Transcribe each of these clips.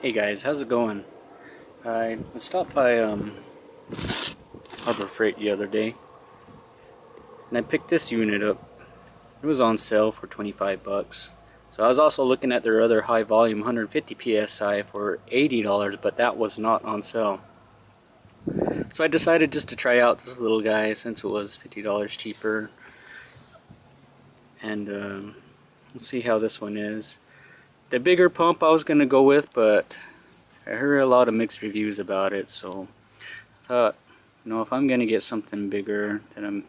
Hey guys, how's it going? I stopped by Harbor Freight the other day and I picked this unit up. It was on sale for 25 bucks. So I was also looking at their other high volume 150 psi for $80, but that was not on sale. So I decided just to try out this little guy since it was $50 cheaper. And let's see how this one is. The bigger pump I was going to go with, but I heard a lot of mixed reviews about it, so I thought, you know, if I'm going to get something bigger, then I'm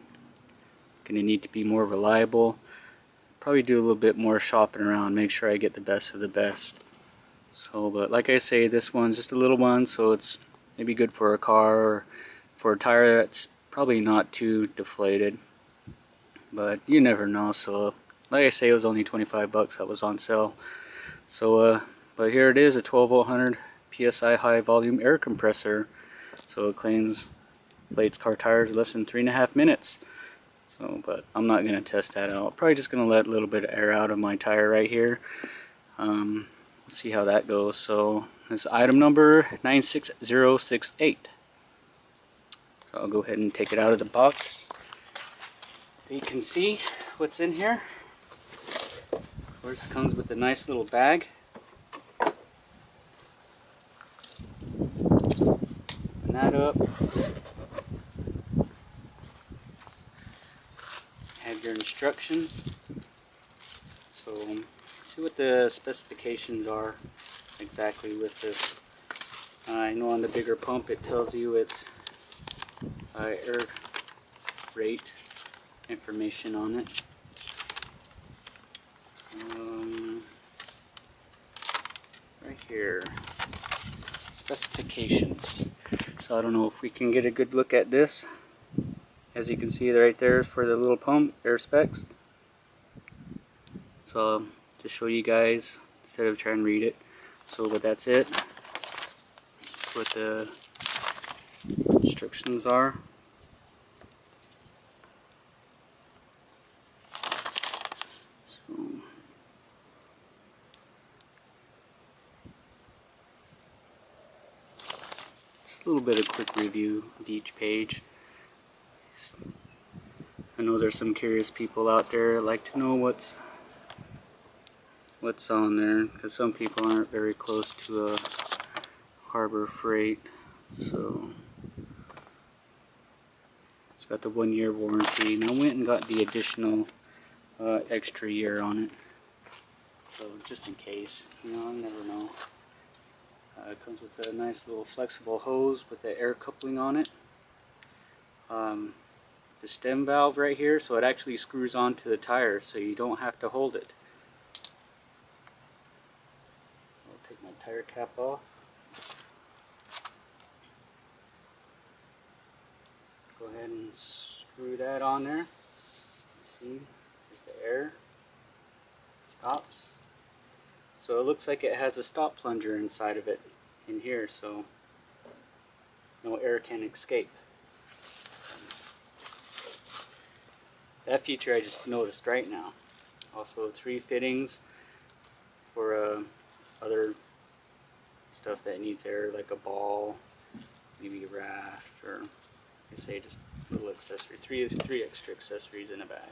going to need to be more reliable. Probably do a little bit more shopping around, make sure I get the best of the best. So, but like I say, this one's just a little one, so it's maybe good for a car or for a tire that's probably not too deflated. But you never know, so like I say, it was only 25 bucks that was on sale. So, but here it is, a 1200 psi high volume air compressor. So it claims inflates car tires less than 3.5 minutes. So, but I'm not going to test that out. Probably just going to let a little bit of air out of my tire right here. Let's see how that goes. So this is item number 96068. So I'll go ahead and take it out of the box. You can see what's in here. Of course, it comes with a nice little bag. Open that up. Have your instructions. So, let's see what the specifications are exactly with this. I know on the bigger pump it tells you it's air rate information on it. Right here, specifications. So I don't know if we can get a good look at this. As you can see right there for the little pump, air specs. So to show you guys instead of trying to read it. So but that's it. That's what the instructions are. A little bit of quick review of each page. I know there's some curious people out there that like to know what's on there, because some people aren't very close to a Harbor Freight. So it's got the 1-year warranty, and I went and got the additional extra year on it. So just in case, you know, I never know. It comes with a nice little flexible hose with the air coupling on it. The stem valve right here, so it actually screws onto the tire, so you don't have to hold it. I'll take my tire cap off. Go ahead and screw that on there. See, there's the air. Stops. So it looks like it has a stop plunger inside of it in here, so no air can escape. That feature I just noticed right now. Also 3 fittings for other stuff that needs air, like a ball, maybe a raft, or I say just little accessories. Three extra accessories in a bag.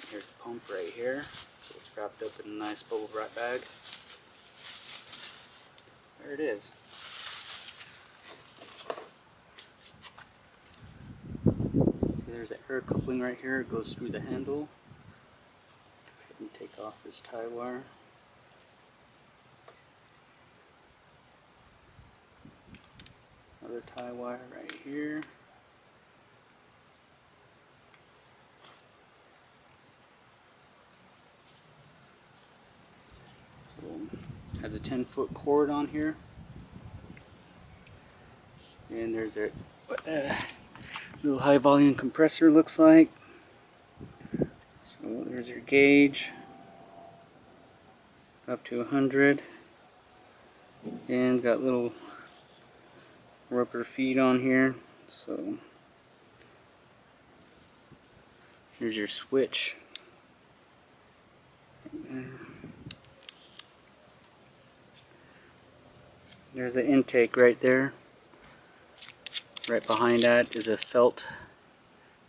Here's the pump right here. So it's wrapped up in a nice bubble wrap bag. There it is. See, there's an air coupling right here. It goes through the handle. Go ahead and take off this tie wire. Another tie wire right here. So has a 10-foot cord on here, and there's what the little high volume compressor looks like. So there's your gauge up to 100, and got little rubber feet on here. So here's your switch. There's an intake right there. Right behind that is a felt.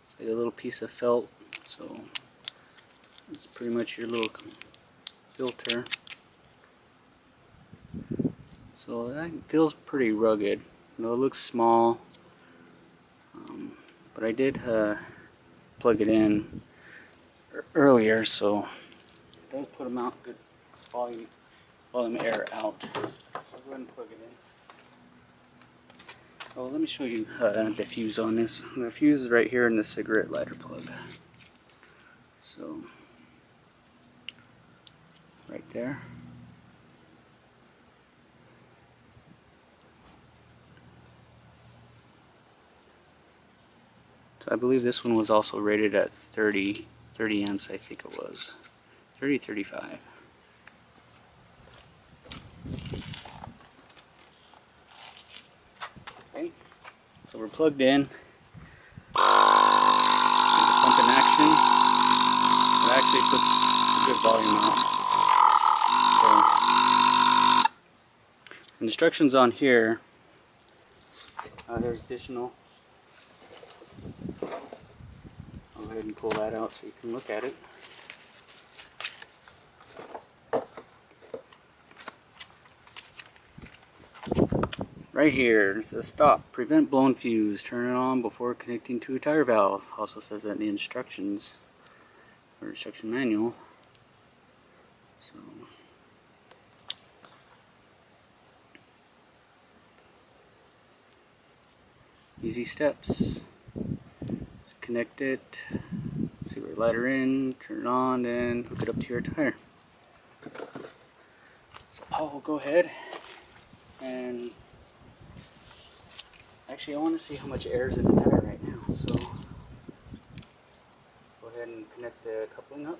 It's like a little piece of felt. So it's pretty much your little filter. So that feels pretty rugged. You know, it looks small, but I did plug it in earlier, so it does put them out good volume air out. So I'll go ahead and plug it in. Oh, let me show you the fuse on this. The fuse is right here in the cigarette lighter plug. So, right there. So I believe this one was also rated at 30 amps, I think it was. 35. Okay, so we're plugged in. There's a pump in action. It actually puts a good volume out. So, instructions on here. There's additional. I'll go ahead and pull that out so you can look at it. Right here, it says stop, prevent blown fuse, turn it on before connecting to a tire valve. Also says that in the instructions, or instruction manual. So, easy steps. Just connect it, cigarette lighter in, turn it on, then hook it up to your tire. So I'll go ahead and actually, I want to see how much air is in the tire right now, so go ahead and connect the coupling up.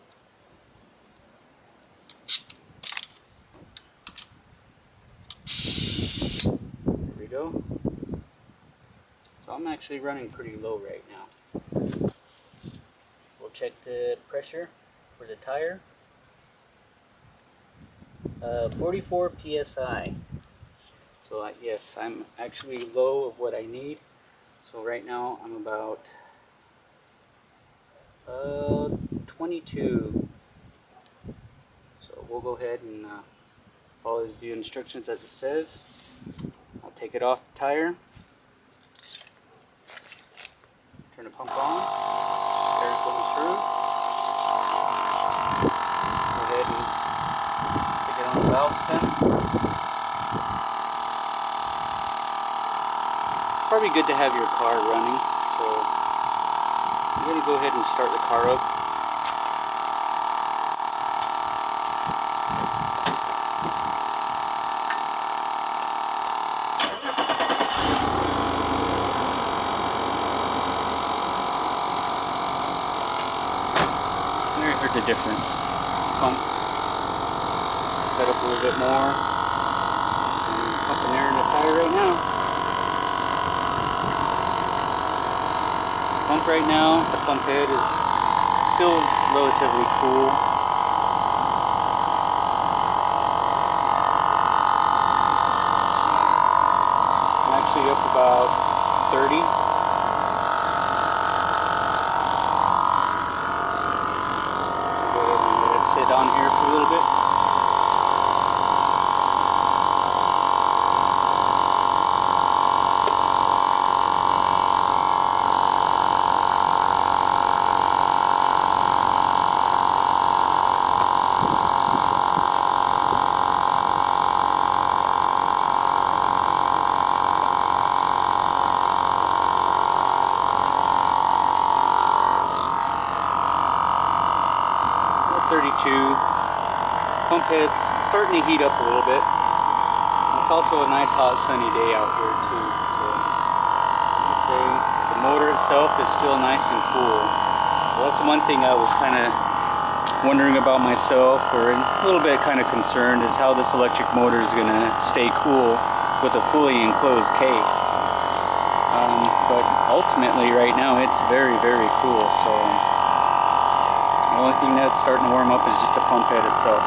There we go. So I'm actually running pretty low right now. We'll check the pressure for the tire. 44 psi. So yes, I'm actually low of what I need. So right now I'm about 22. So we'll go ahead and follow the instructions as it says. I'll take it off the tire. Turn the pump on. Air's going through. Go ahead and stick it on the valve stem. It's probably good to have your car running, so I'm going to go ahead and start the car up. There, you heard the difference. Pump, sped up a little bit more. I'm pumping air in the tire right now. Pump right now, the pump head is still relatively cool. I'm actually up about 30. I'll go ahead and let it sit on here for a little bit. Pump head's starting to heat up a little bit. It's also a nice hot sunny day out here too. So I'd say the motor itself is still nice and cool. Well, that's one thing I was kind of wondering about myself, or a little bit kind of concerned, is how this electric motor is going to stay cool with a fully enclosed case. But ultimately right now it's very, very cool. So the only thing that's starting to warm up is just the pump head itself.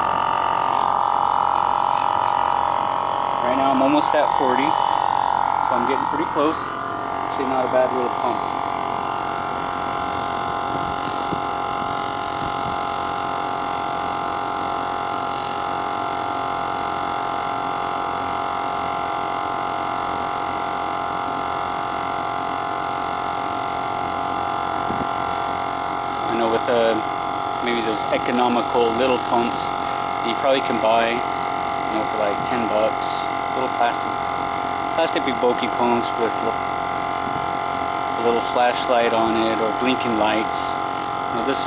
Right now now I'm almost at 40, so I'm getting pretty close. Actually not a bad little pump. I know with maybe those economical little pumps that you probably can buy, you know, for like 10 bucks, little plastic big bulky pumps with a little flashlight on it or blinking lights. You know, this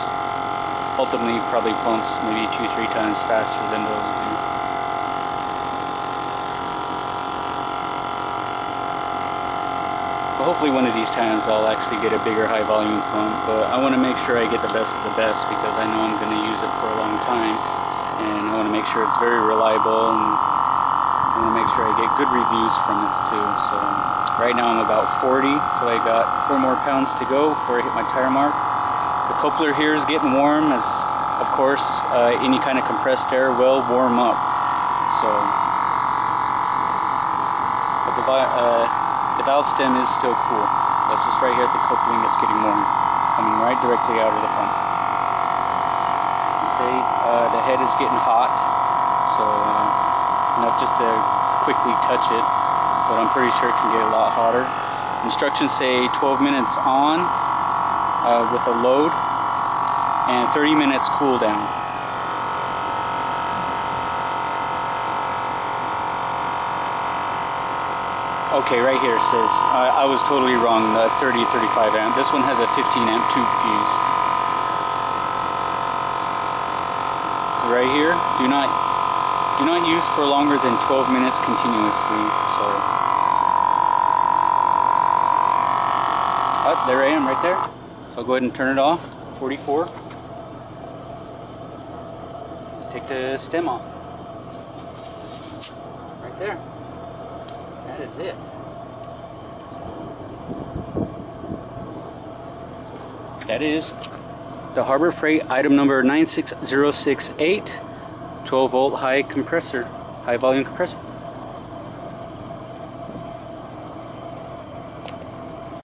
ultimately probably pumps maybe 2-3 times faster than those do. Hopefully one of these times I'll actually get a bigger high volume pump, but I want to make sure I get the best of the best because I know I'm going to use it for a long time, and I want to make sure it's very reliable, and I want to make sure I get good reviews from it too. So right now I'm about 40, so I got 4 more pounds to go before I hit my tire mark. The coupler here is getting warm, as of course any kind of compressed air will warm up. So but the valve stem is still cool. That's just right here at the coupling that's getting warm, coming right directly out of the pump. You see, the head is getting hot, so enough just to quickly touch it, but I'm pretty sure it can get a lot hotter. Instructions say 12 minutes on with a load and 30 minutes cool down. Okay, right here it says, I was totally wrong, the 30-35 amp. This one has a 15 amp tube fuse. So right here, do not use for longer than 12 minutes continuously. So, oh, there I am right there. So I'll go ahead and turn it off, 44. Let's take the stem off. Right there. That is it. That is the Harbor Freight item number 96068, 12 volt high volume compressor.